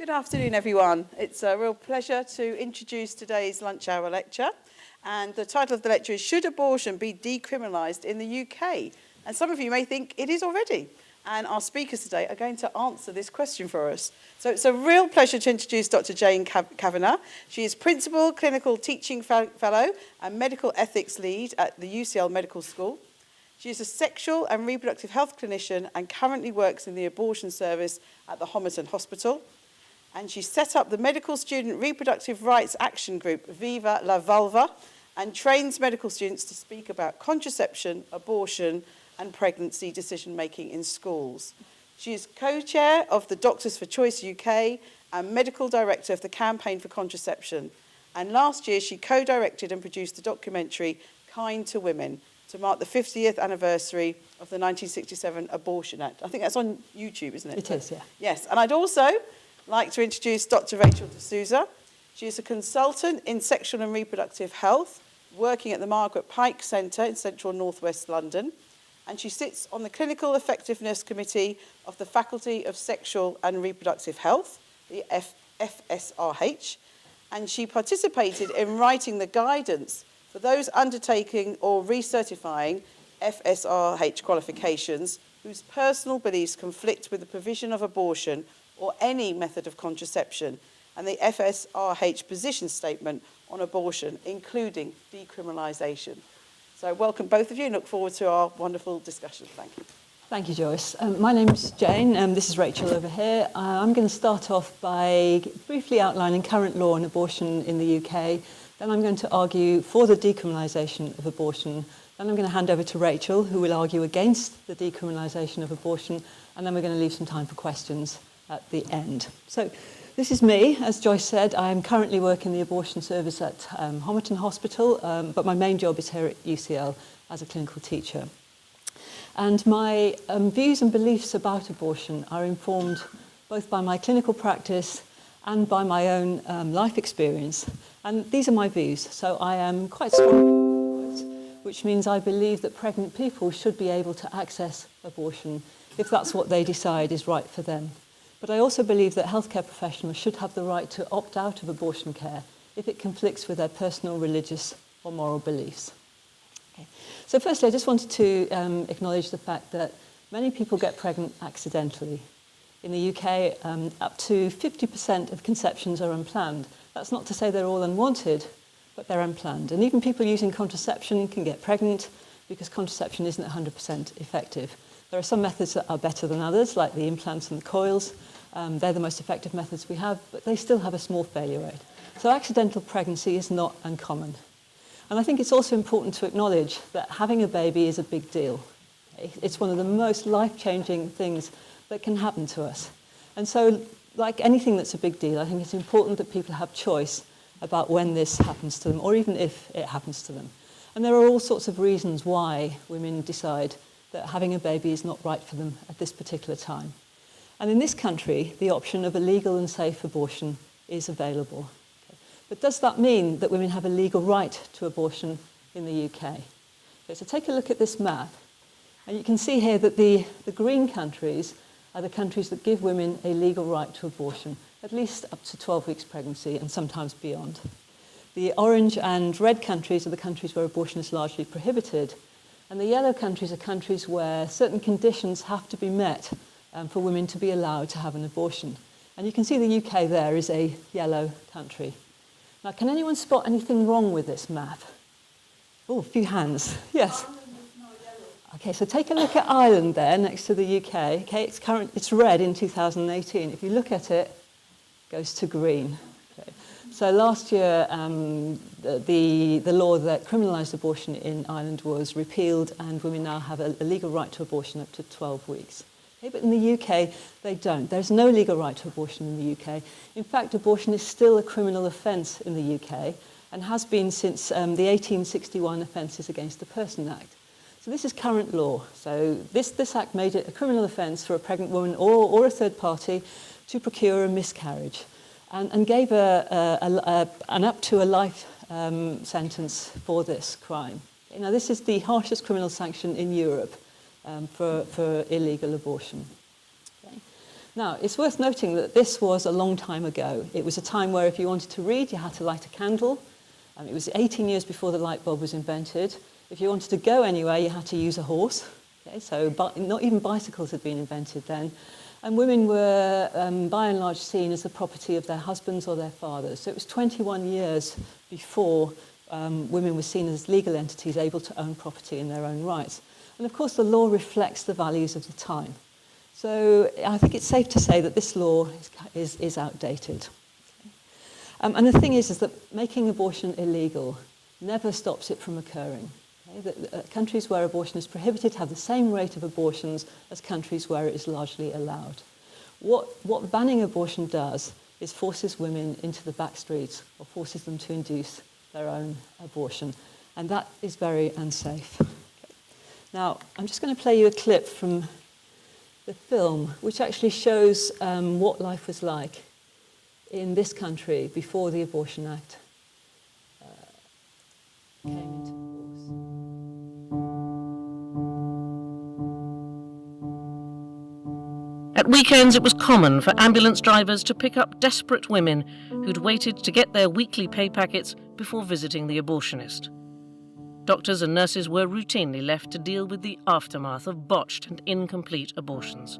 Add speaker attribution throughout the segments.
Speaker 1: Good afternoon, everyone. It's a real pleasure to introduce today's lunch hour lecture. And the title of the lecture is Should Abortion be Decriminalised in the UK? And some of you may think it is already. And our speakers today are going to answer this question for us. So it's a real pleasure to introduce Dr. Jayne Kavanagh. She is Principal Clinical Teaching Fellow and Medical Ethics Lead at the UCL Medical School. She is a sexual and reproductive health clinician and currently works in the abortion service at the Homerton Hospital. And she set up the Medical Student Reproductive Rights Action Group, Viva la Vulva, and trains medical students to speak about contraception, abortion, and pregnancy decision-making in schools. She is co-chair of the Doctors for Choice UK and medical director of the Campaign for Contraception. And last year, she co-directed and produced the documentary Kind to Women to mark the 50th anniversary of the 1967 Abortion Act. I think that's on YouTube, isn't it?
Speaker 2: It is, yeah.
Speaker 1: Yes, and I'd also like to introduce Dr. Rachel D'Souza. She is a consultant in sexual and reproductive health, working at the Margaret Pyke Centre in central northwest London. And she sits on the Clinical Effectiveness Committee of the Faculty of Sexual and Reproductive Health, the FSRH. And she participated in writing the guidance for those undertaking or recertifying FSRH qualifications whose personal beliefs conflict with the provision of abortion or any method of contraception, and the FSRH position statement on abortion, including decriminalisation. So welcome both of you and look forward to our wonderful discussion. Thank you.
Speaker 2: Thank you, Joyce. My name's Jane, and this is Rachel over here. I'm going to start off by briefly outlining current law on abortion in the UK. Then I'm going to argue for the decriminalisation of abortion. Then I'm going to hand over to Rachel, who will argue against the decriminalisation of abortion. And then we're going to leave some time for questions at the end. So this is me. As Joyce said, I am currently working the abortion service at Homerton Hospital, but my main job is here at UCL as a clinical teacher. And my views and beliefs about abortion are informed both by my clinical practice and by my own life experience. And these are my views. So I am quite strong, which means I believe that pregnant people should be able to access abortion if that's what they decide is right for them. But I also believe that healthcare professionals should have the right to opt out of abortion care if it conflicts with their personal, religious or moral beliefs. Okay. So firstly, I just wanted to acknowledge the fact that many people get pregnant accidentally. In the UK, up to 50% of conceptions are unplanned. That's not to say they're all unwanted, but they're unplanned. And even people using contraception can get pregnant because contraception isn't 100% effective. There are some methods that are better than others, like the implants and the coils. They're the most effective methods we have, but they still have a small failure rate. So accidental pregnancy is not uncommon. And I think it's also important to acknowledge that having a baby is a big deal. It's one of the most life-changing things that can happen to us. And so, like anything that's a big deal, I think it's important that people have choice about when this happens to them, or even if it happens to them. And there are all sorts of reasons why women decide that having a baby is not right for them at this particular time. And in this country, the option of a legal and safe abortion is available. Okay. But does that mean that women have a legal right to abortion in the UK? Okay, so take a look at this map. And you can see here that the green countries are the countries that give women a legal right to abortion, at least up to 12 weeks pregnancy and sometimes beyond. The orange and red countries are the countries where abortion is largely prohibited. And the yellow countries are countries where certain conditions have to be met for women to be allowed to have an abortion. And you can see the UK there is a yellow country. Now, can anyone spot anything wrong with this map? Oh, a few hands. Yes. Okay, so take a look at Ireland there next to the UK. Okay, it's red in 2018. If you look at it, it goes to green. Okay. So last year, the law that criminalised abortion in Ireland was repealed, and women now have a legal right to abortion up to 12 weeks. Okay, but in the UK, they don't. There's no legal right to abortion in the UK. In fact, abortion is still a criminal offence in the UK and has been since the 1861 Offences Against the Person Act. So this is current law. So this act made it a criminal offence for a pregnant woman or a third party to procure a miscarriage, and gave an up to a life sentence for this crime. Now, this is the harshest criminal sanction in Europe for illegal abortion. Okay. Now, it's worth noting that this was a long time ago. It was a time where if you wanted to read, you had to light a candle. It was 18 years before the light bulb was invented. If you wanted to go anywhere, you had to use a horse. Okay, so not even bicycles had been invented then. And women were, by and large, seen as the property of their husbands or their fathers. So it was 21 years before women were seen as legal entities able to own property in their own rights. And of course, the law reflects the values of the time. So I think it's safe to say that this law is outdated. And the thing is that making abortion illegal never stops it from occurring. Okay? Countries where abortion is prohibited have the same rate of abortions as countries where it is largely allowed. What banning abortion does is forces women into the back streets or forces them to induce their own abortion. And that is very unsafe. Okay. Now, I'm just going to play you a clip from the film, which actually shows what life was like in this country before the Abortion Act came into force.
Speaker 3: At weekends, it was common for ambulance drivers to pick up desperate women who'd waited to get their weekly pay packets before visiting the abortionist. Doctors and nurses were routinely left to deal with the aftermath of botched and incomplete abortions.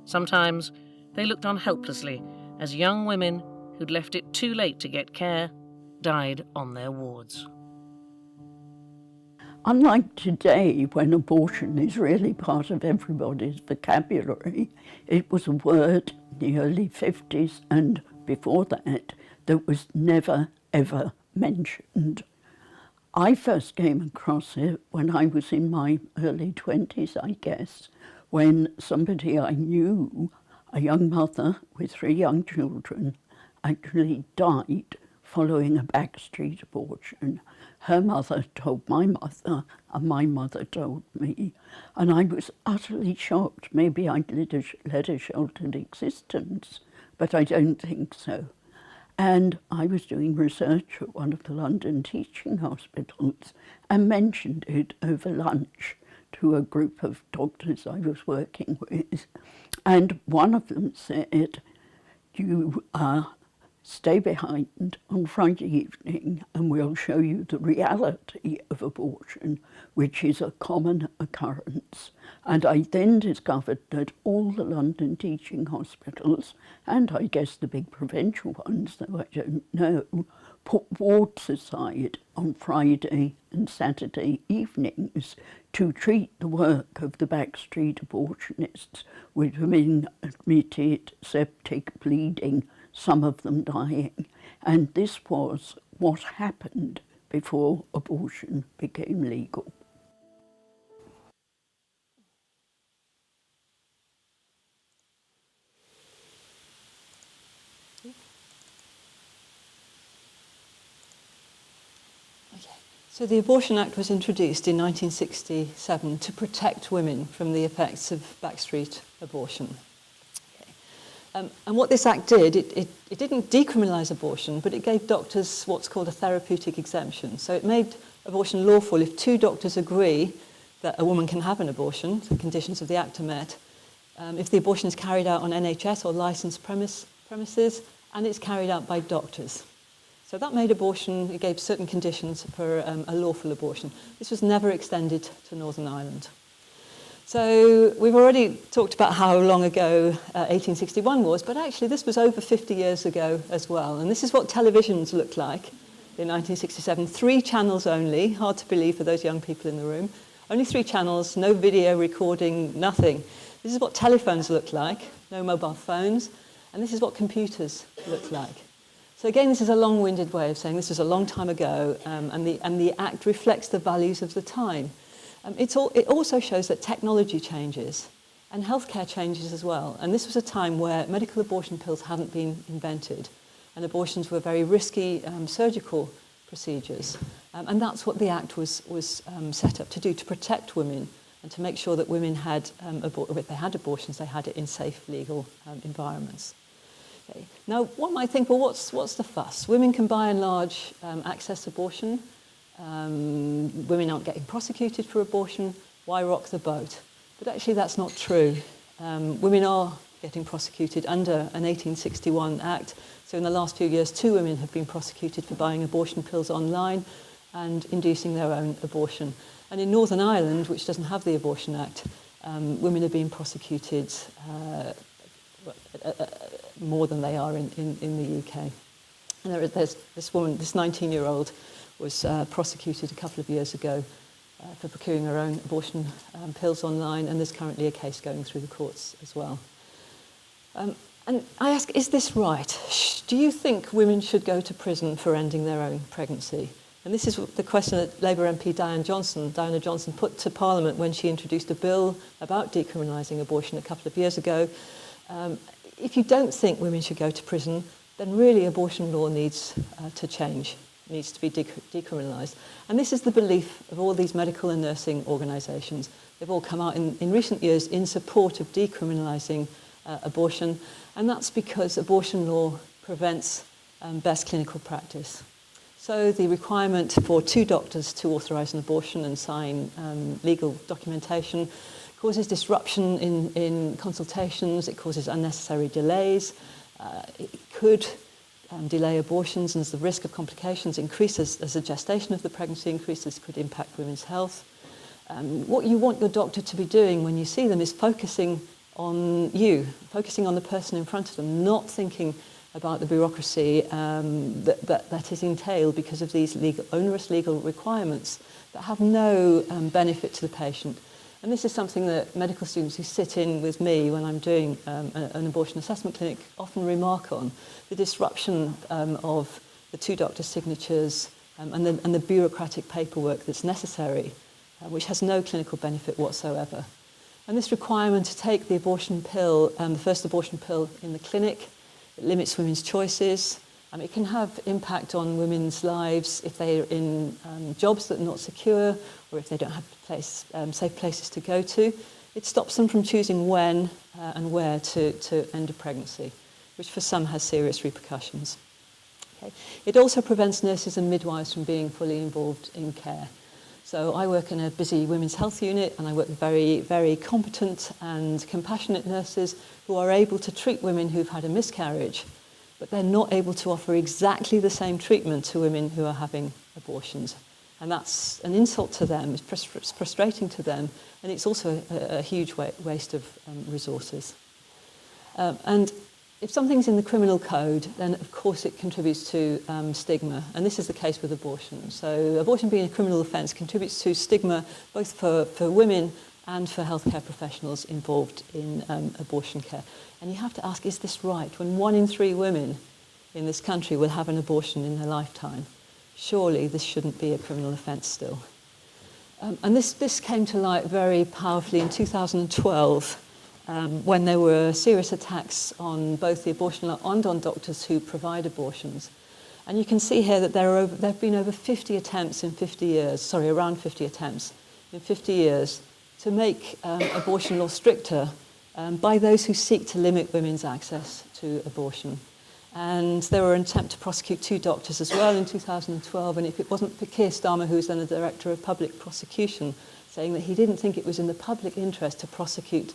Speaker 3: Sometimes they looked on helplessly as young women who'd left it too late to get care died on their wards.
Speaker 4: Unlike today, when abortion is really part of everybody's vocabulary, it was a word in the early 50s and before that was never, ever mentioned. I first came across it when I was in my early 20s, I guess, when somebody I knew, a young mother with 3 young children, actually died following a backstreet abortion. Her mother told my mother, and my mother told me, and I was utterly shocked. Maybe I'd led a sheltered existence, but I don't think so. And I was doing research at one of the London teaching hospitals and mentioned it over lunch to a group of doctors I was working with. And one of them said, you stay behind on Friday evening and we'll show you the reality of abortion, which is a common occurrence. And I then discovered that all the London teaching hospitals, and I guess the big provincial ones, though I don't know, put wards aside on Friday and Saturday evenings to treat the work of the backstreet abortionists with women admitted, septic, bleeding, some of them dying. And this was what happened before abortion became legal.
Speaker 2: So the Abortion Act was introduced in 1967 to protect women from the effects of backstreet abortion. And what this act did, it didn't decriminalise abortion, but it gave doctors what's called a therapeutic exemption. So it made abortion lawful if 2 doctors agree that a woman can have an abortion, the conditions of the act are met, if the abortion is carried out on NHS or licensed premises, and it's carried out by doctors. So that made abortion, it gave certain conditions for a lawful abortion. This was never extended to Northern Ireland. So we've already talked about how long ago 1861 was, but actually this was over 50 years ago as well. And this is what televisions looked like in 1967. 3 channels only, hard to believe for those young people in the room. Only 3 channels, no video recording, nothing. This is what telephones looked like, no mobile phones. And this is what computers looked like. So again, this is a long-winded way of saying this was a long time ago, and the Act reflects the values of the time. It also shows that technology changes and healthcare changes as well. And this was a time where medical abortion pills hadn't been invented, and abortions were very risky surgical procedures. And that's what the Act was set up to do, to protect women and to make sure that women had, if they had abortions, they had it in safe, legal environments. Okay. Now, one might think, well, what's the fuss? Women can, by and large, access abortion. Women aren't getting prosecuted for abortion. Why rock the boat? But actually, that's not true. Women are getting prosecuted under an 1861 Act. So in the last few years, 2 women have been prosecuted for buying abortion pills online and inducing their own abortion. And in Northern Ireland, which doesn't have the Abortion Act, women are being prosecuted more than they are in the UK. And there's this woman, this 19-year-old, was prosecuted a couple of years ago for procuring her own abortion pills online, and there's currently a case going through the courts as well. And I ask, is this right? Do you think women should go to prison for ending their own pregnancy? And this is the question that Labour MP Diana Johnson put to Parliament when she introduced a bill about decriminalising abortion a couple of years ago. If you don't think women should go to prison, then really abortion law needs to change, needs to be decriminalised. And this is the belief of all these medical and nursing organisations. They've all come out in recent years in support of decriminalising abortion, and that's because abortion law prevents best clinical practice. So the requirement for 2 doctors to authorise an abortion and sign legal documentation causes disruption in consultations, it causes unnecessary delays, it could delay abortions, and as the risk of complications increases, as the gestation of the pregnancy increases, could impact women's health. What you want your doctor to be doing when you see them is focusing on you, focusing on the person in front of them, not thinking about the bureaucracy that is entailed because of these onerous legal requirements that have no benefit to the patient. And this is something that medical students who sit in with me when I'm doing an abortion assessment clinic often remark on, the disruption of the 2 doctor signatures and the bureaucratic paperwork that's necessary, which has no clinical benefit whatsoever. And this requirement to take the abortion pill, the first abortion pill in the clinic, it limits women's choices. It can have impact on women's lives if they're in jobs that are not secure, or if they don't have safe places to go to. It stops them from choosing when and where to end a pregnancy, which for some has serious repercussions. Okay. It also prevents nurses and midwives from being fully involved in care. So I work in a busy women's health unit, and I work with very, very competent and compassionate nurses who are able to treat women who've had a miscarriage, but they're not able to offer exactly the same treatment to women who are having abortions. And that's an insult to them, it's frustrating to them, and it's also a huge waste of resources. And if something's in the criminal code, then of course it contributes to stigma, and this is the case with abortion. So abortion being a criminal offence contributes to stigma both for women and for healthcare professionals involved in abortion care. And you have to ask, is this right? When 1 in 3 women in this country will have an abortion in their lifetime, surely this shouldn't be a criminal offence still. And this came to light very powerfully in 2012 when there were serious attacks on both the abortion law and on doctors who provide abortions. And you can see here that there have been over 50 attempts in 50 years, around 50 attempts in 50 years to make abortion law stricter by those who seek to limit women's access to abortion. And there were an attempt to prosecute 2 doctors as well in 2012, and if it wasn't for Keir Starmer, who was then the Director of Public Prosecution, saying that he didn't think it was in the public interest to prosecute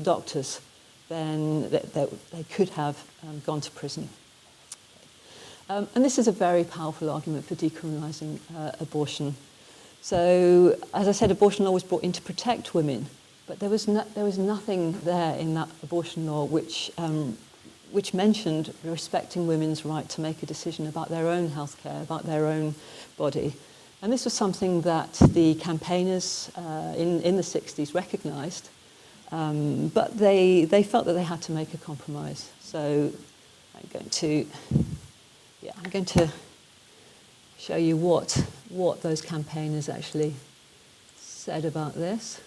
Speaker 2: doctors, then they could have gone to prison. And this is a very powerful argument for decriminalising abortion. So, as I said, abortion law was brought in to protect women, but there was nothing there in that abortion law which mentioned respecting women's right to make a decision about their own healthcare, about their own body. And this was something that the campaigners in the 60s recognised, but they felt that they had to make a compromise. So I'm going to show you what those campaigners actually said about this.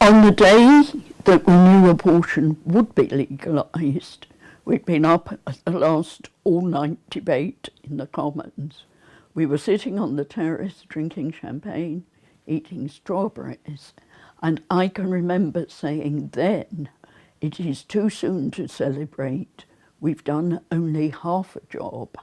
Speaker 4: On the day that we knew abortion would be legalised, we'd been up at the last all-night debate in the Commons. We were sitting on the terrace drinking champagne, eating strawberries, and I can remember saying then, it is too soon to celebrate. We've done only half a job.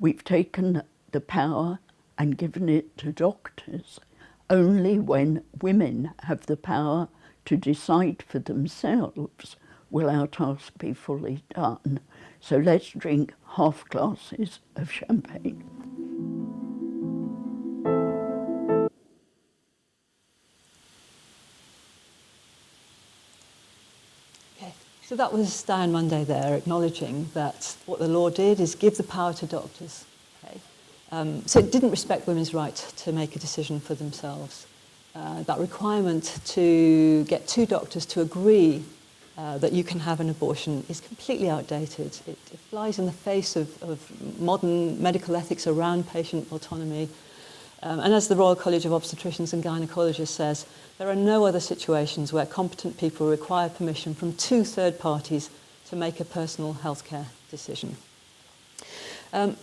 Speaker 4: We've taken the power and given it to doctors. Only when women have the power to decide for themselves, will our task be fully done? So let's drink half glasses of champagne.
Speaker 2: Okay, so that was Diane Monday there, acknowledging that what the law did is give the power to doctors. Okay? So it didn't respect women's right to make a decision for themselves. That requirement to get two doctors to agree that you can have an abortion is completely outdated. It flies in the face of modern medical ethics around patient autonomy. And as the Royal College of Obstetricians and Gynecologists says, there are no other situations where competent people require permission from two third parties to make a personal healthcare decision.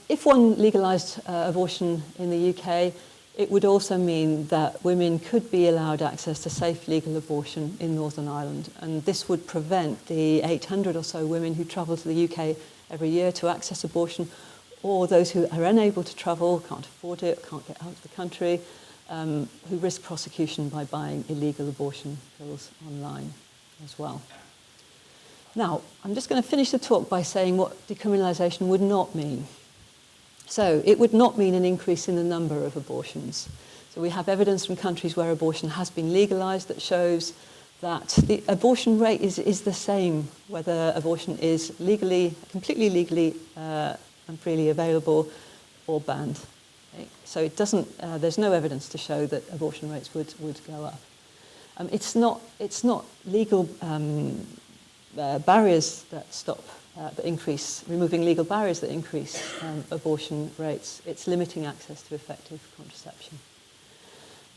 Speaker 2: If one legalised abortion in the UK, it would also mean that women could be allowed access to safe legal abortion in Northern Ireland, and this would prevent the 800 or so women who travel to the UK every year to access abortion, or those who are unable to travel, can't afford it, can't get out of the country, who risk prosecution by buying illegal abortion pills online as well. Now, I'm just going to finish the talk by saying what decriminalisation would not mean. So it would not mean an increase in the number of abortions. So we have evidence from countries where abortion has been legalised that shows that the abortion rate is the same whether abortion is completely legally and freely available or banned. Okay? So it doesn't, there's no evidence to show that abortion rates would go up. It's not legal barriers that stop that increase, removing legal barriers that increase abortion rates. It's limiting access to effective contraception.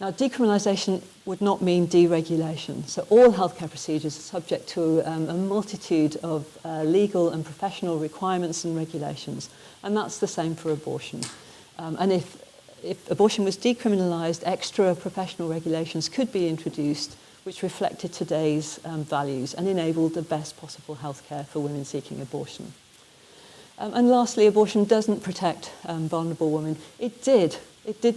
Speaker 2: Now, decriminalisation would not mean deregulation. So all healthcare procedures are subject to a multitude of legal and professional requirements and regulations, and that's the same for abortion. And if abortion was decriminalised, extra professional regulations could be introduced which reflected today's values and enabled the best possible healthcare for women seeking abortion. And lastly, abortion doesn't protect vulnerable women. It did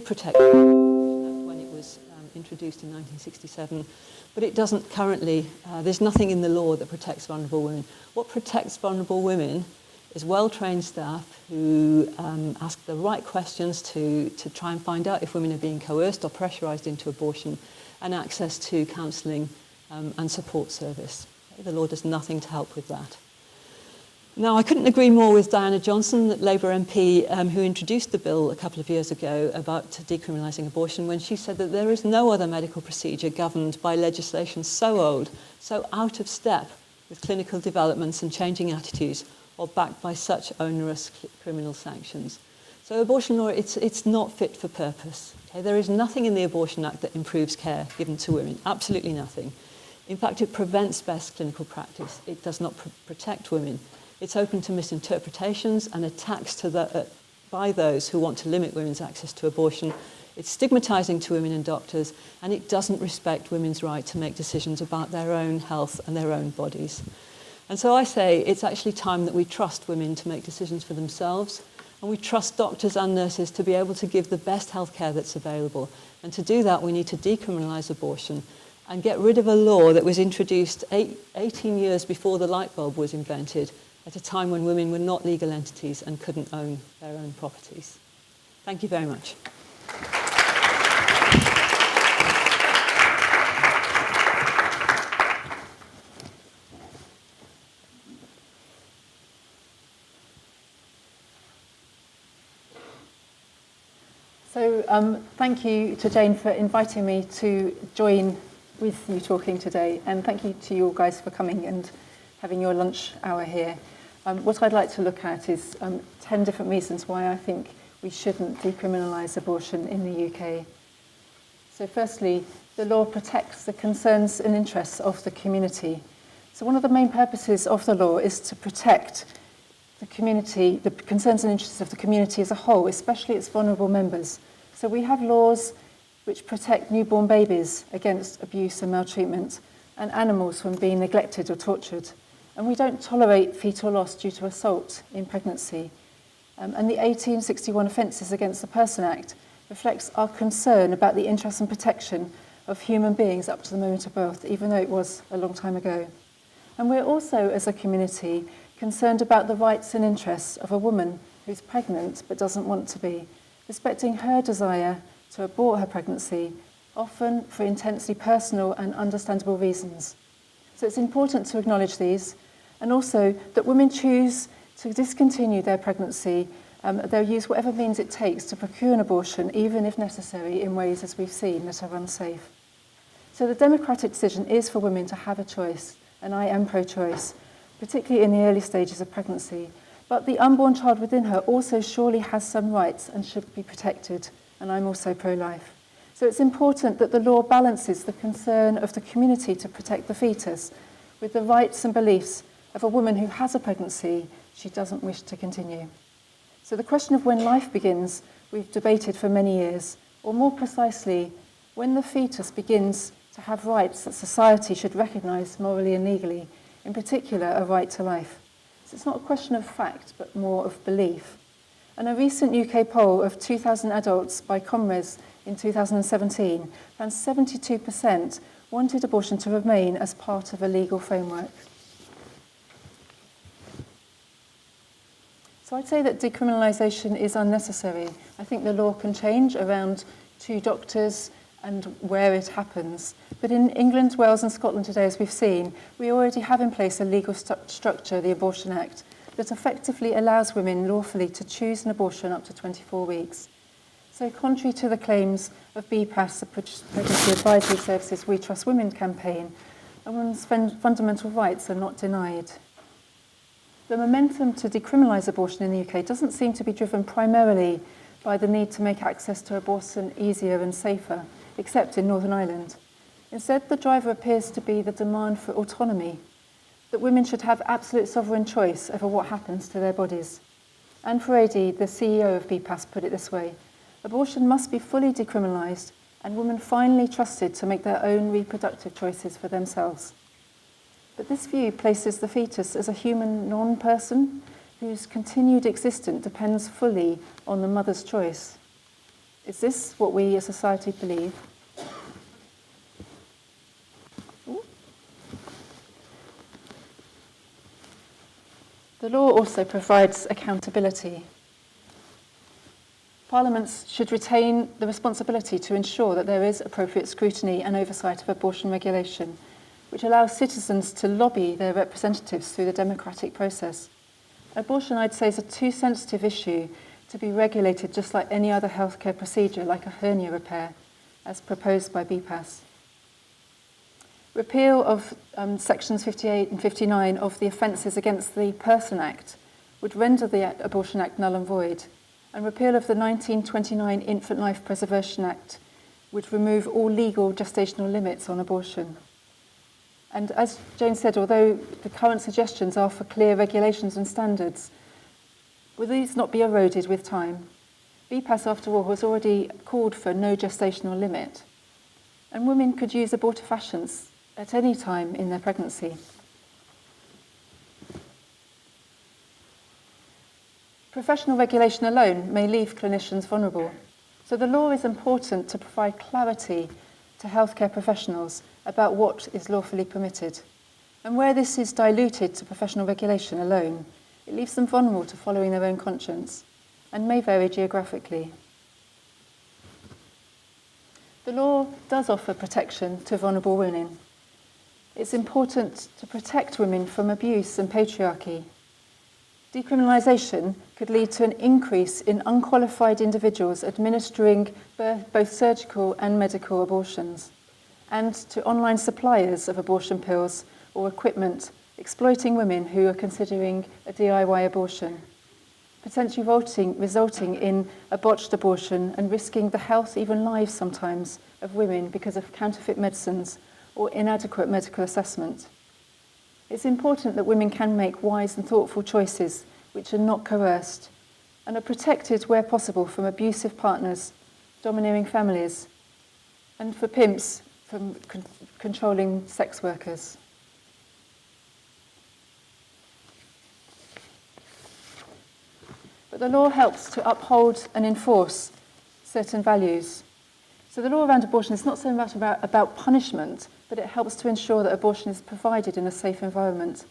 Speaker 2: protect when it was introduced in 1967, but it doesn't currently. There's nothing in the law that protects vulnerable women. What protects vulnerable women is well-trained staff who ask the right questions to try and find out if women are being coerced or pressurised into abortion, and access to counselling and support service. The law does nothing to help with that. Now, I couldn't agree more with Diana Johnson, the Labour MP who introduced the bill a couple of years ago about decriminalising abortion, when she said that there is no other medical procedure governed by legislation so old, so out of step with clinical developments and changing attitudes, or backed by such onerous criminal sanctions. So abortion law, it's not fit for purpose. Okay? There is nothing in the Abortion Act that improves care given to women, absolutely nothing. In fact, it prevents best clinical practice. It does not protect women. It's open to misinterpretations and attacks by those who want to limit women's access to abortion. It's stigmatising to women and doctors, and it doesn't respect women's right to make decisions about their own health and their own bodies. And so I say it's actually time that we trust women to make decisions for themselves, and we trust doctors and nurses to be able to give the best healthcare that's available. And to do that, we need to decriminalise abortion and get rid of a law that was introduced 18 years before the light bulb was invented, at a time when women were not legal entities and couldn't own their own properties. Thank you very much.
Speaker 5: So thank you to Jayne for inviting me to join with you talking today, and thank you to you all guys for coming and having your lunch hour here. What I'd like to look at is 10 different reasons why I think we shouldn't decriminalise abortion in the UK. So firstly, the law protects the concerns and interests of the community. So one of the main purposes of the law is to protect the community, the concerns and interests of the community as a whole, especially its vulnerable members. So we have laws which protect newborn babies against abuse and maltreatment, and animals from being neglected or tortured. And we don't tolerate fetal loss due to assault in pregnancy. And the 1861 Offences against the Person Act reflects our concern about the interest and protection of human beings up to the moment of birth, even though it was a long time ago. And we're also, as a community, concerned about the rights and interests of a woman who's pregnant but doesn't want to be, respecting her desire to abort her pregnancy, often for intensely personal and understandable reasons. So it's important to acknowledge these, and also that women choose to discontinue their pregnancy. They'll use whatever means it takes to procure an abortion, even if necessary, in ways, as we've seen, that are unsafe. So the democratic decision is for women to have a choice, and I am pro-choice, particularly in the early stages of pregnancy. But the unborn child within her also surely has some rights and should be protected, and I'm also pro-life. So it's important that the law balances the concern of the community to protect the fetus with the rights and beliefs of a woman who has a pregnancy she doesn't wish to continue. So the question of when life begins, we've debated for many years, or more precisely, when the fetus begins to have rights that society should recognise morally and legally, in particular a right to life. So it's not a question of fact, but more of belief. And a recent UK poll of 2,000 adults by Comres in 2017 found 72% wanted abortion to remain as part of a legal framework. So I'd say that decriminalisation is unnecessary. I think the law can change around 2 doctors and where it happens. But in England, Wales and Scotland today, as we've seen, we already have in place a legal structure, the Abortion Act, that effectively allows women lawfully to choose an abortion up to 24 weeks. So contrary to the claims of BPAS, the Pregnancy Advisory Services We Trust Women campaign, a woman's fundamental rights are not denied. The momentum to decriminalise abortion in the UK doesn't seem to be driven primarily by the need to make access to abortion easier and safer, except in Northern Ireland. Instead, the driver appears to be the demand for autonomy, that women should have absolute sovereign choice over what happens to their bodies. Anne Furedi, the CEO of BPAS, put it this way: abortion must be fully decriminalised and women finally trusted to make their own reproductive choices for themselves. But this view places the fetus as a human non-person whose continued existence depends fully on the mother's choice. Is this what we as a society believe? The law also provides accountability. Parliaments should retain the responsibility to ensure that there is appropriate scrutiny and oversight of abortion regulation, which allows citizens to lobby their representatives through the democratic process. Abortion, I'd say, is a too sensitive issue to be regulated just like any other healthcare procedure, like a hernia repair, as proposed by BPAS. Repeal of sections 58 and 59 of the Offences against the Person Act would render the Abortion Act null and void, and repeal of the 1929 Infant Life Preservation Act would remove all legal gestational limits on abortion. And as Jayne said, although the current suggestions are for clear regulations and standards, will these not be eroded with time? BPAS, after all, has already called for no gestational limit, and women could use abortifacients at any time in their pregnancy. Professional regulation alone may leave clinicians vulnerable, so the law is important to provide clarity to healthcare professionals about what is lawfully permitted. And where this is diluted to professional regulation alone, it leaves them vulnerable to following their own conscience and may vary geographically. The law does offer protection to vulnerable women. It's important to protect women from abuse and patriarchy. Decriminalisation could lead to an increase in unqualified individuals administering both surgical and medical abortions, and to online suppliers of abortion pills or equipment exploiting women who are considering a DIY abortion, potentially resulting in a botched abortion and risking the health, even lives sometimes, of women because of counterfeit medicines or inadequate medical assessment. It's important that women can make wise and thoughtful choices which are not coerced and are protected where possible from abusive partners, domineering families, and for pimps from controlling sex workers. But the law helps to uphold and enforce certain values. So the law around abortion is not so much about punishment, but it helps to ensure that abortion is provided in a safe environment.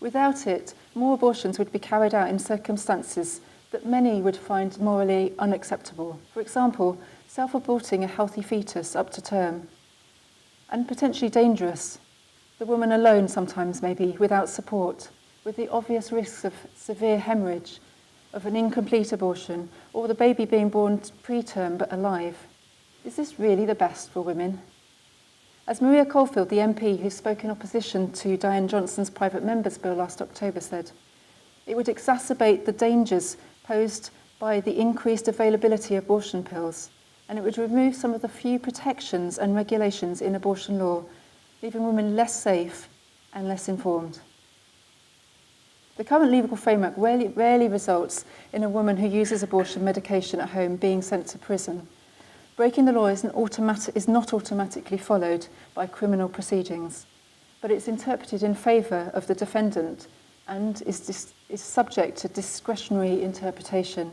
Speaker 5: Without it, more abortions would be carried out in circumstances that many would find morally unacceptable. For example, self-aborting a healthy fetus up to term. And potentially dangerous. The woman alone sometimes maybe, without support, with the obvious risks of severe hemorrhage, of an incomplete abortion, or the baby being born preterm but alive. Is this really the best for women? As Maria Caulfield, the MP who spoke in opposition to Diane Johnson's private members bill last October said, it would exacerbate the dangers posed by the increased availability of abortion pills, and it would remove some of the few protections and regulations in abortion law, leaving women less safe and less informed. The current legal framework rarely results in a woman who uses abortion medication at home being sent to prison. Breaking the law is not automatically followed by criminal proceedings, but it's interpreted in favour of the defendant and is subject to discretionary interpretation.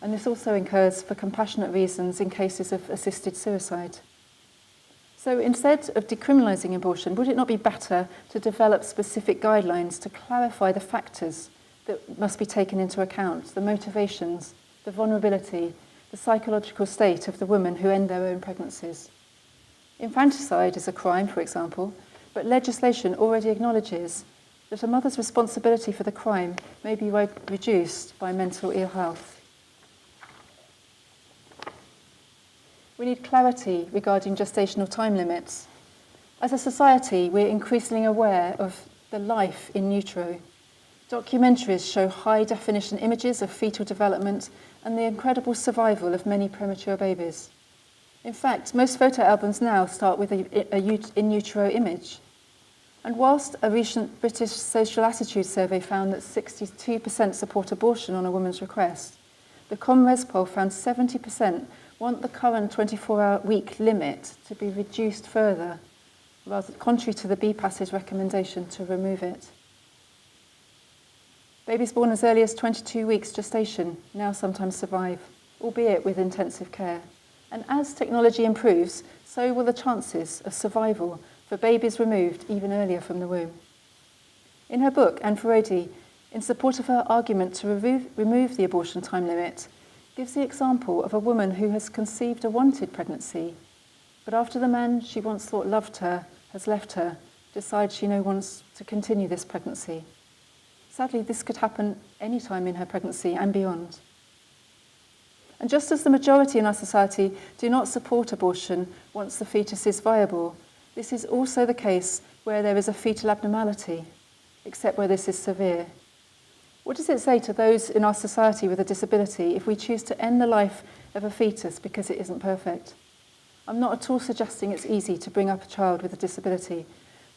Speaker 5: And this also occurs for compassionate reasons in cases of assisted suicide. So instead of decriminalising abortion, would it not be better to develop specific guidelines to clarify the factors that must be taken into account, the motivations, the vulnerability, the psychological state of the women who end their own pregnancies? Infanticide is a crime, for example, but legislation already acknowledges that a mother's responsibility for the crime may be reduced by mental ill health. We need clarity regarding gestational time limits. As a society, we're increasingly aware of the life in utero. Documentaries show high-definition images of fetal development and the incredible survival of many premature babies. In fact, most photo albums now start with a in utero image. And whilst a recent British social attitude survey found that 62% support abortion on a woman's request, the ComRes poll found 70% want the current 24-hour-week limit to be reduced further, rather contrary to the BPAS's recommendation to remove it. Babies born as early as 22 weeks gestation now sometimes survive, albeit with intensive care. And as technology improves, so will the chances of survival for babies removed even earlier from the womb. In her book, Anne Ferrodi, in support of her argument to remove the abortion time limit, gives the example of a woman who has conceived a wanted pregnancy, but after the man she once thought loved her has left her, decides she now wants to continue this pregnancy. Sadly, this could happen any time in her pregnancy and beyond. And just as the majority in our society do not support abortion once the fetus is viable, this is also the case where there is a fetal abnormality, except where this is severe. What does it say to those in our society with a disability if we choose to end the life of a fetus because it isn't perfect? I'm not at all suggesting it's easy to bring up a child with a disability,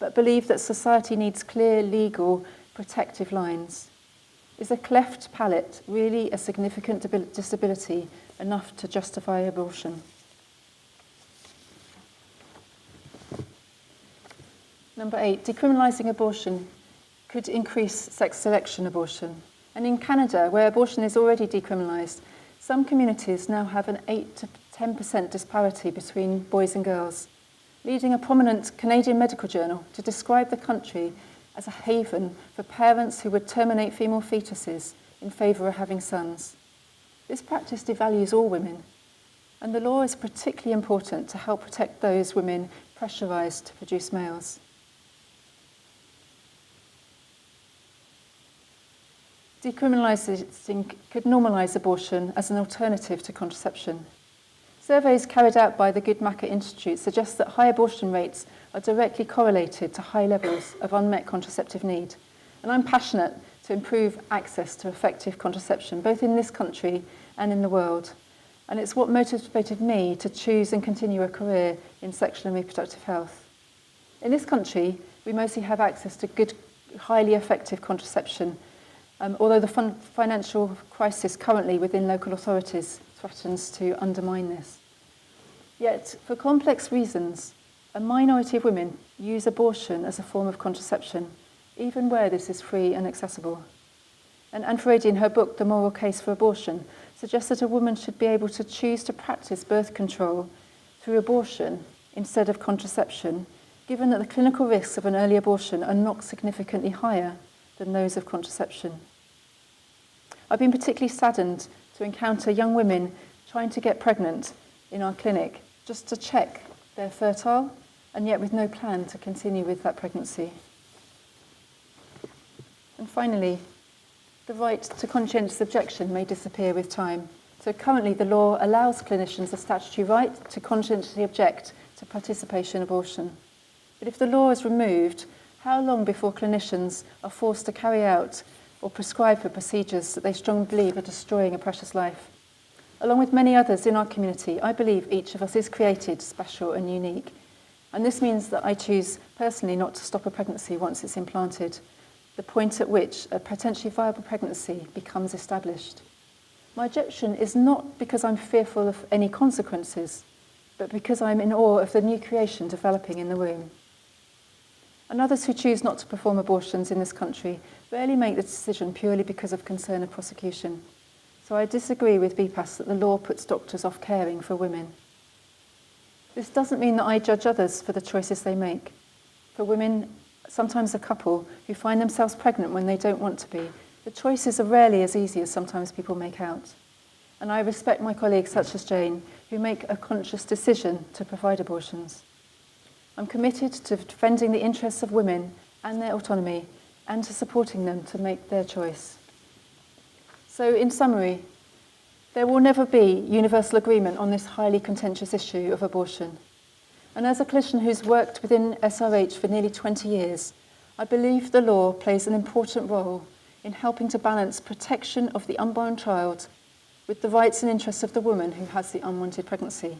Speaker 5: but believe that society needs clear legal protective lines. Is a cleft palate really a significant disability enough to justify abortion? Number 8, decriminalising abortion could increase sex selection abortion. And in Canada, where abortion is already decriminalised, some communities now have an 8 to 10% disparity between boys and girls, leading a prominent Canadian medical journal to describe the country as a haven for parents who would terminate female fetuses in favour of having sons. This practice devalues all women, and the law is particularly important to help protect those women pressurised to produce males. Decriminalising could normalise abortion as an alternative to contraception. Surveys carried out by the Guttmacher Institute suggest that high abortion rates are directly correlated to high levels of unmet contraceptive need. And I'm passionate to improve access to effective contraception, both in this country and in the world. And it's what motivated me to choose and continue a career in sexual and reproductive health. In this country, we mostly have access to good, highly effective contraception, although the financial crisis currently within local authorities threatens to undermine this. Yet, for complex reasons, a minority of women use abortion as a form of contraception, even where this is free and accessible. And Anne Ferrodi, in her book, The Moral Case for Abortion, suggests that a woman should be able to choose to practice birth control through abortion instead of contraception, given that the clinical risks of an early abortion are not significantly higher than those of contraception. I've been particularly saddened to encounter young women trying to get pregnant in our clinic just to check they're fertile, and yet with no plan to continue with that pregnancy. And finally, the right to conscientious objection may disappear with time. So currently the law allows clinicians a statutory right to conscientiously object to participation in abortion. But if the law is removed, how long before clinicians are forced to carry out or prescribe for procedures that they strongly believe are destroying a precious life? Along with many others in our community, I believe each of us is created special and unique. And this means that I choose personally not to stop a pregnancy once it's implanted, the point at which a potentially viable pregnancy becomes established. My objection is not because I'm fearful of any consequences, but because I'm in awe of the new creation developing in the womb. And others who choose not to perform abortions in this country rarely make the decision purely because of concern of prosecution. So I disagree with BPAS that the law puts doctors off caring for women. This doesn't mean that I judge others for the choices they make. For women, sometimes a couple, who find themselves pregnant when they don't want to be, the choices are rarely as easy as sometimes people make out. And I respect my colleagues such as Jayne, who make a conscious decision to provide abortions. I'm committed to defending the interests of women and their autonomy, and to supporting them to make their choice. So in summary, there will never be universal agreement on this highly contentious issue of abortion. And as a clinician who's worked within SRH for nearly 20 years, I believe the law plays an important role in helping to balance protection of the unborn child with the rights and interests of the woman who has the unwanted pregnancy.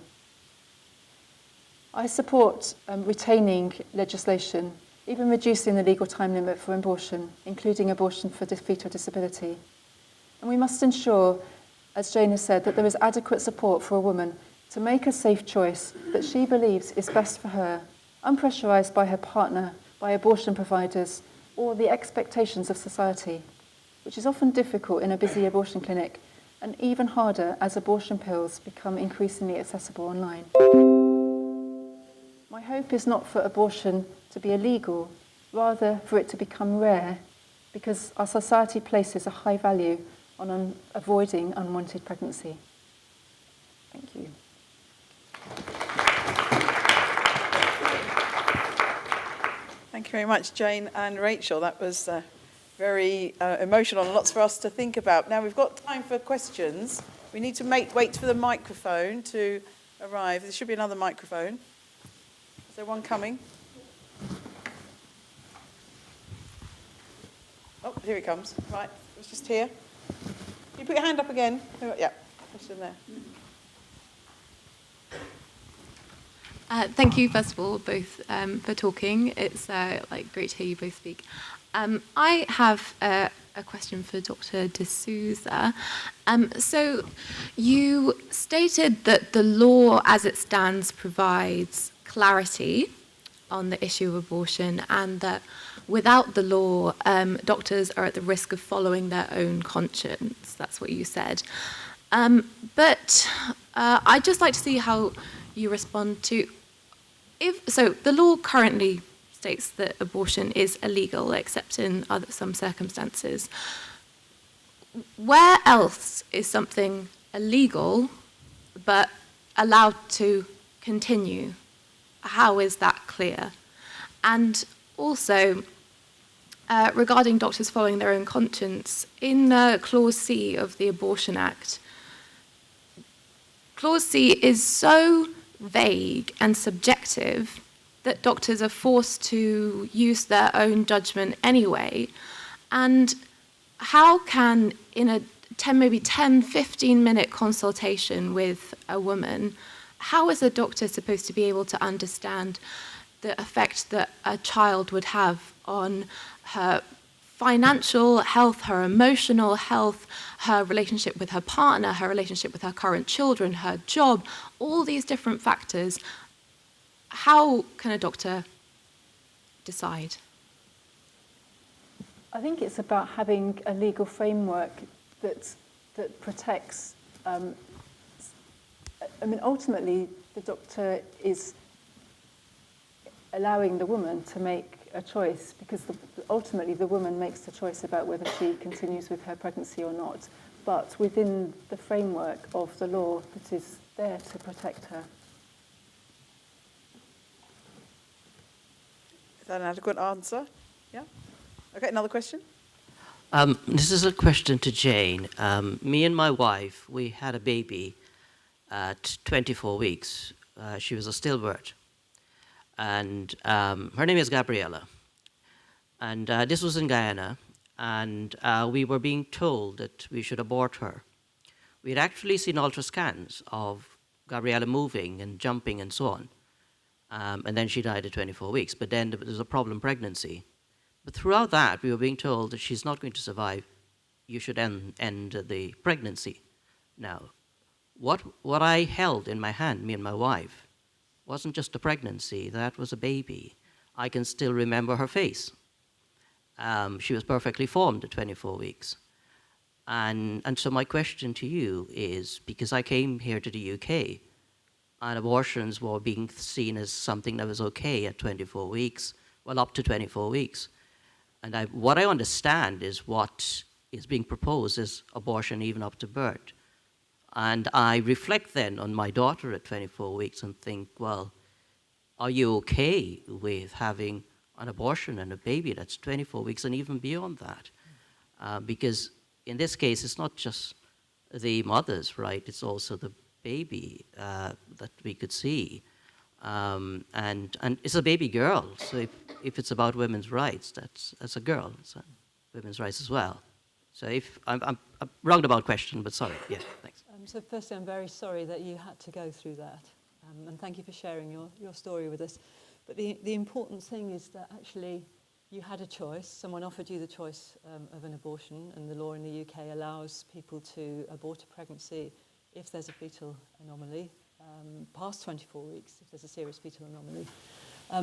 Speaker 5: I support retaining legislation, even reducing the legal time limit for abortion, including abortion for fetal disability. And we must ensure, as Jayne has said, that there is adequate support for a woman to make a safe choice that she believes is best for her, unpressurised by her partner, by abortion providers, or the expectations of society, which is often difficult in a busy abortion clinic, and even harder as abortion pills become increasingly accessible online. My hope is not for abortion to be illegal, rather for it to become rare, because our society places a high value on avoiding unwanted pregnancy. Thank you.
Speaker 1: Thank you very much, Jayne and Rachel. That was very emotional and lots for us to think about. Now we've got time for questions. We need to wait for the microphone to arrive. There should be another microphone. Is there one coming? Oh, here it comes. Right, it's just here. Can you put your hand up again? Yeah, question there.
Speaker 6: Thank you, first of all, both for talking. It's great to hear you both speak. I have a question for Dr. D'Souza. So you stated that the law as it stands provides clarity on the issue of abortion, and that without the law, doctors are at the risk of following their own conscience. That's what you said. But I'd just like to see how you respond to... So the law currently states that abortion is illegal, except in some circumstances. Where else is something illegal but allowed to continue? How is that clear? And also, regarding doctors following their own conscience, in Clause C of the Abortion Act, Clause C is so vague and subjective that doctors are forced to use their own judgment anyway. And how can, in a 15-minute consultation with a woman, how is a doctor supposed to be able to understand the effect that a child would have on her financial health, her emotional health, her relationship with her partner, her relationship with her current children, her job, all these different factors? How can a doctor decide?
Speaker 5: I think it's about having a legal framework that protects. Ultimately, the doctor is allowing the woman to make a choice, because ultimately the woman makes the choice about whether she continues with her pregnancy or not, but within the framework of the law that is there to protect her.
Speaker 1: Is that an adequate answer? Yeah? Okay, another question?
Speaker 7: This is a question to Jayne. Me and my wife, we had a baby at 24 weeks. She was a stillbirth. And her name is Gabriella. And this was in Guyana. And we were being told that we should abort her. We had actually seen ultrascans of Gabriella moving and jumping and so on. And then she died at 24 weeks. But then there was a problem pregnancy. But throughout that, we were being told that she's not going to survive. You should end the pregnancy. Now, what I held in my hand, me and my wife, wasn't just a pregnancy. That was a baby. I can still remember her face. She was perfectly formed at 24 weeks. And so my question to you is, because I came here to the UK, and abortions were being seen as something that was okay at 24 weeks, well, up to 24 weeks. And what I understand is what is being proposed is abortion even up to birth. And I reflect then on my daughter at 24 weeks and think, well, are you okay with having an abortion and a baby that's 24 weeks and even beyond that? Because in this case, it's not just the mothers, right? It's also the baby that we could see. And it's a baby girl, so if it's about women's rights, that's a girl. It's women's rights as well. So if I'm a roundabout question, but sorry. Yeah, thanks.
Speaker 2: So firstly, I'm very sorry that you had to go through that, and thank you for sharing your story with us. But the important thing is that actually you had a choice. Someone offered you the choice of an abortion, and the law in the UK allows people to abort a pregnancy if there's a fetal anomaly, past 24 weeks, if there's a serious fetal anomaly.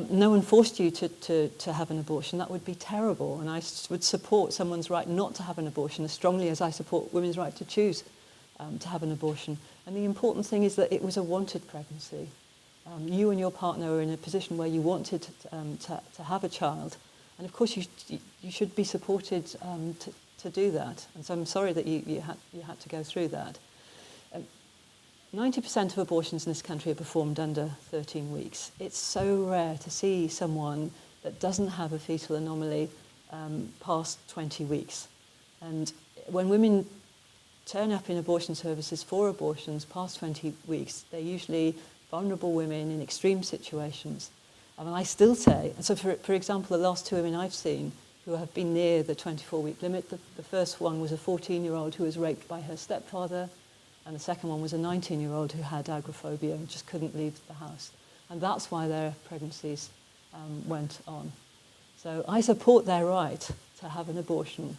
Speaker 2: No one forced you to have an abortion. That would be terrible, and I would support someone's right not to have an abortion as strongly as I support women's right to choose to have an abortion. And the important thing is that it was a wanted pregnancy. You and your partner were in a position where you wanted to have a child, and of course you should be supported to do that. And so I'm sorry that you had to go through that. 90% of abortions in this country are performed under 13 weeks. It's so rare to see someone that doesn't have a fetal anomaly past 20 weeks. And when women turn up in abortion services for abortions past 20 weeks, they're usually vulnerable women in extreme situations. And I still say, so for example, the last two women I've seen who have been near the 24-week limit, the first one was a 14-year-old who was raped by her stepfather, and the second one was a 19-year-old who had agoraphobia and just couldn't leave the house. And that's why their pregnancies went on. So I support their right to have an abortion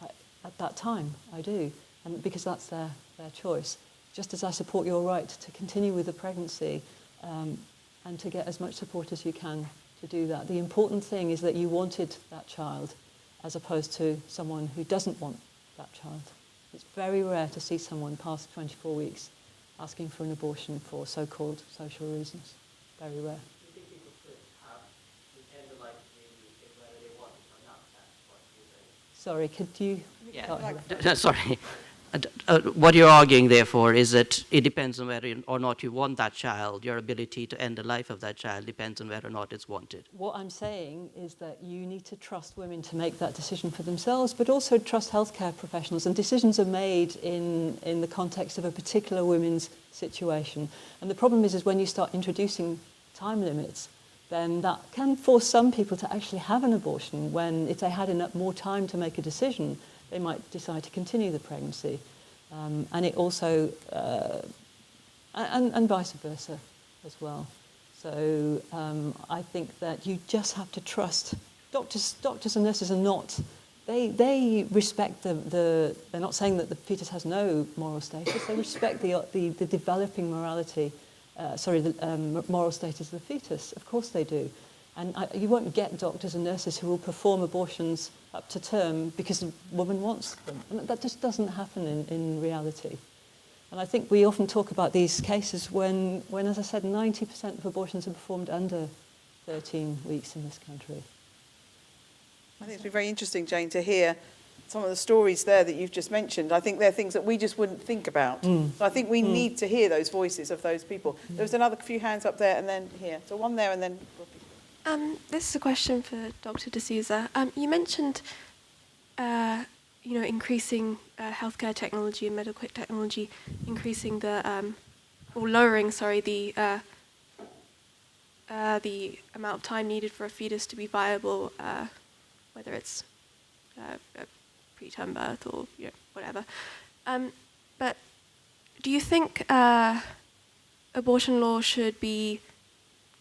Speaker 2: at that time, I do, and because that's their choice. Just as I support your right to continue with the pregnancy and to get as much support as you can to do that. The important thing is that you wanted that child as opposed to someone who doesn't want that child. It's very rare to see someone past 24 weeks asking for an abortion for so-called social reasons. Very rare.
Speaker 7: Do you think people could end the life maybe whether they want it or not? That's what you're saying.
Speaker 2: Sorry, could you...
Speaker 7: Yeah. Sorry. What you're arguing, therefore, is that it depends on whether or not you want that child. Your ability to end the life of that child depends on whether or not it's wanted.
Speaker 2: What I'm saying is that you need to trust women to make that decision for themselves, but also trust healthcare professionals. And decisions are made in the context of a particular woman's situation. And the problem is when you start introducing time limits, then that can force some people to actually have an abortion when, if they had more time to make a decision, they might decide to continue the pregnancy. And it also, and vice versa as well. So I think that you just have to trust. Doctors and nurses are not, they respect they're not saying that the fetus has no moral status, they respect the developing morality, moral status of the fetus. Of course they do. And you won't get doctors and nurses who will perform abortions up to term because the woman wants them. And that just doesn't happen in reality. And I think we often talk about these cases when as I said, 90% of abortions are performed under 13 weeks in this country.
Speaker 1: I think it's been very interesting, Jayne, to hear some of the stories there that you've just mentioned. I think they're things that we just wouldn't think about. So I think we need to hear those voices of those people. There was another few hands up there and then here. So one there and then Robbie.
Speaker 8: This is a question for Dr. D'Souza. You mentioned, increasing healthcare technology and medical technology, increasing or lowering, the amount of time needed for a fetus to be viable, whether it's a preterm birth or whatever. But do you think abortion law should be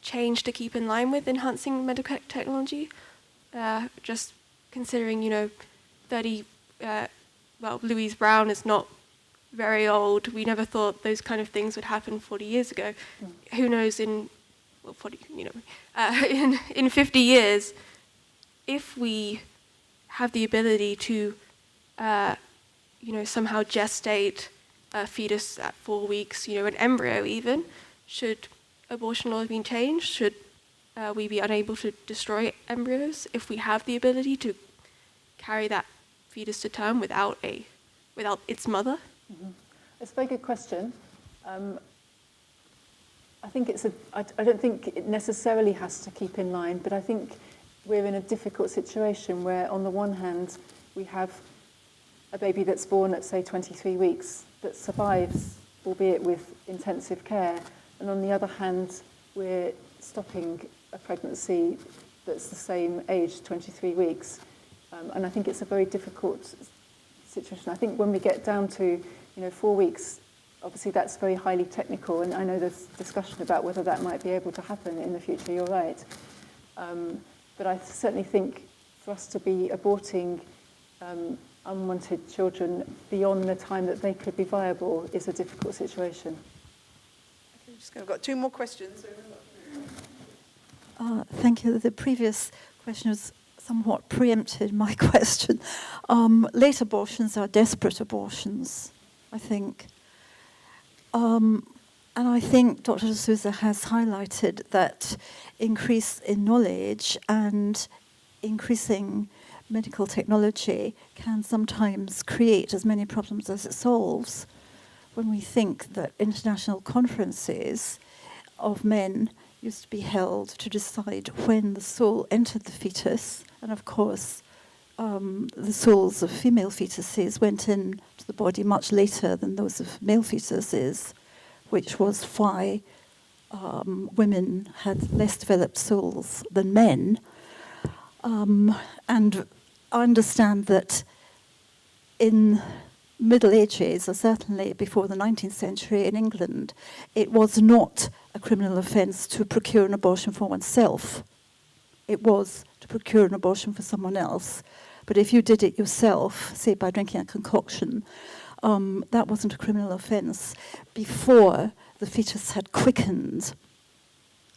Speaker 8: changed to keep in line with enhancing medical technology? Just considering, 30, Louise Brown is not very old. We never thought those kind of things would happen 40 years ago. Who knows in 50 years, if we have the ability to, somehow gestate a fetus at 4 weeks, an embryo even, should abortion law have been changed? Should we be unable to destroy embryos if we have the ability to carry that fetus to term without its mother?
Speaker 5: Mm-hmm. It's a very good question. I think I don't think it necessarily has to keep in line, but I think we're in a difficult situation where, on the one hand, we have a baby that's born at, say, 23 weeks that survives, albeit with intensive care, and on the other hand, we're stopping a pregnancy that's the same age, 23 weeks. And I think it's a very difficult situation. I think when we get down to, 4 weeks, obviously that's very highly technical, and I know there's discussion about whether that might be able to happen in the future, you're right. But I certainly think for us to be aborting unwanted children beyond the time that they could be viable is a difficult situation.
Speaker 1: Okay, I've got 2 more questions.
Speaker 9: Thank you. The previous question was somewhat preempted my question. Late abortions are desperate abortions, I think. And I think Dr. D'Souza has highlighted that increase in knowledge and increasing medical technology can sometimes create as many problems as it solves. When we think that international conferences of men used to be held to decide when the soul entered the fetus, and of course the souls of female fetuses went into the body much later than those of male fetuses, which was why women had less developed souls than men. And I understand that in Middle Ages, or certainly before the 19th century in England, it was not a criminal offence to procure an abortion for oneself. It was to procure an abortion for someone else. But if you did it yourself, say by drinking a concoction, that wasn't a criminal offence before the fetus had quickened,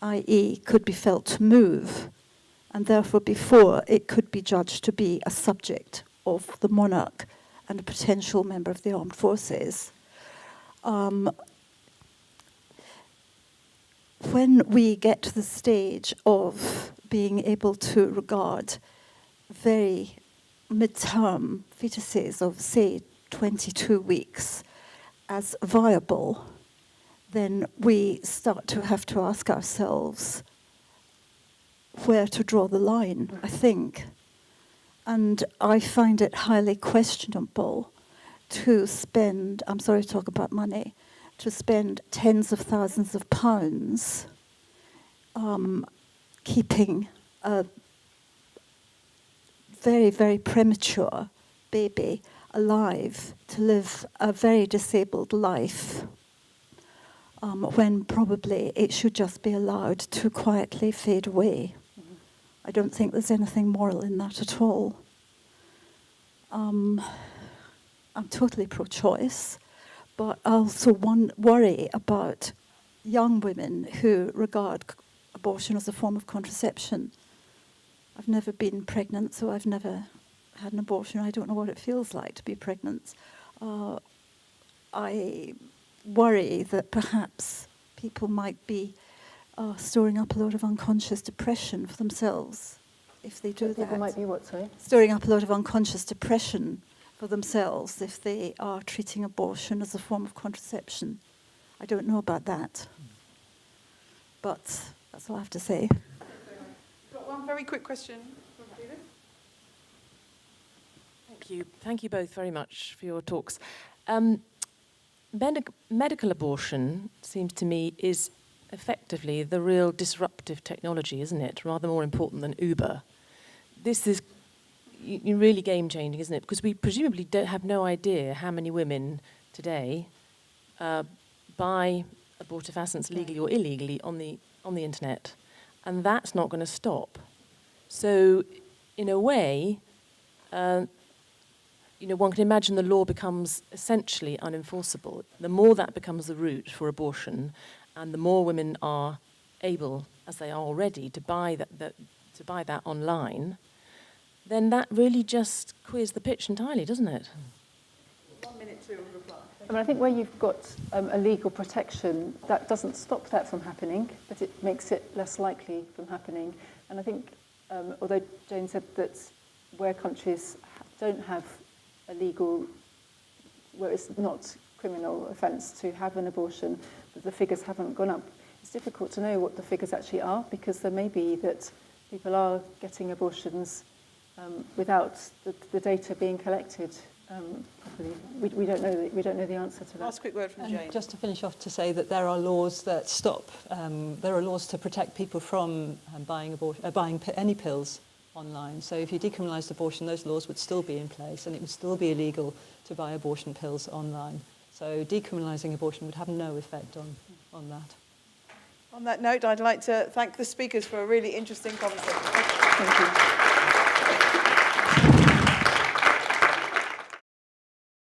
Speaker 9: i.e. could be felt to move, and therefore before it could be judged to be a subject of the monarch and a potential member of the armed forces. When we get to the stage of being able to regard very mid-term fetuses of, say, 22 weeks as viable, then we start to have to ask ourselves where to draw the line, I think. And I find it highly questionable to spend, I'm sorry to talk about money, to spend tens of thousands of pounds keeping a very, very premature baby alive to live a very disabled life, when probably it should just be allowed to quietly fade away. I don't think there's anything moral in that at all. I'm totally pro-choice, but I also worry about young women who regard abortion as a form of contraception. I've never been pregnant, so I've never had an abortion. I don't know what it feels like to be pregnant. I worry that perhaps people might be storing up a lot of unconscious depression for themselves if they do that.
Speaker 5: People might be what, sorry?
Speaker 9: Storing up a lot of unconscious depression for themselves if they are treating abortion as a form of contraception. I don't know about that, but that's all I have to say.
Speaker 1: Got one very quick question from David.
Speaker 10: Thank you. Thank you both very much for your talks. Medical abortion seems to me is effectively the real disruptive technology, isn't it? Rather more important than Uber. This is really game-changing, isn't it? Because we presumably don't have no idea how many women today buy abortifacients legally or illegally on the internet, and that's not going to stop. So, in a way, one can imagine the law becomes essentially unenforceable. The more that becomes the route for abortion, and the more women are able, as they are already, to buy that online, then that really just queers the pitch entirely, doesn't it?
Speaker 1: 1 minute to reply.
Speaker 5: I mean, I think where you've got a legal protection, that doesn't stop that from happening, but it makes it less likely from happening. And I think, although Jayne said that where countries don't have a legal, where it's not criminal offence to have an abortion, that the figures haven't gone up, it's difficult to know what the figures actually are, because there may be that people are getting abortions without the data being collected properly. We don't know the answer to that.
Speaker 1: Last quick word from
Speaker 2: And
Speaker 1: Jayne.
Speaker 2: just to finish off, to say that there are laws that stop, there are laws to protect people from buying any pills online. So if you decriminalised abortion, those laws would still be in place, and it would still be illegal to buy abortion pills online. So decriminalising abortion would have no effect on that.
Speaker 1: On that note, I'd like to thank the speakers for a really interesting conversation.
Speaker 5: Thank you.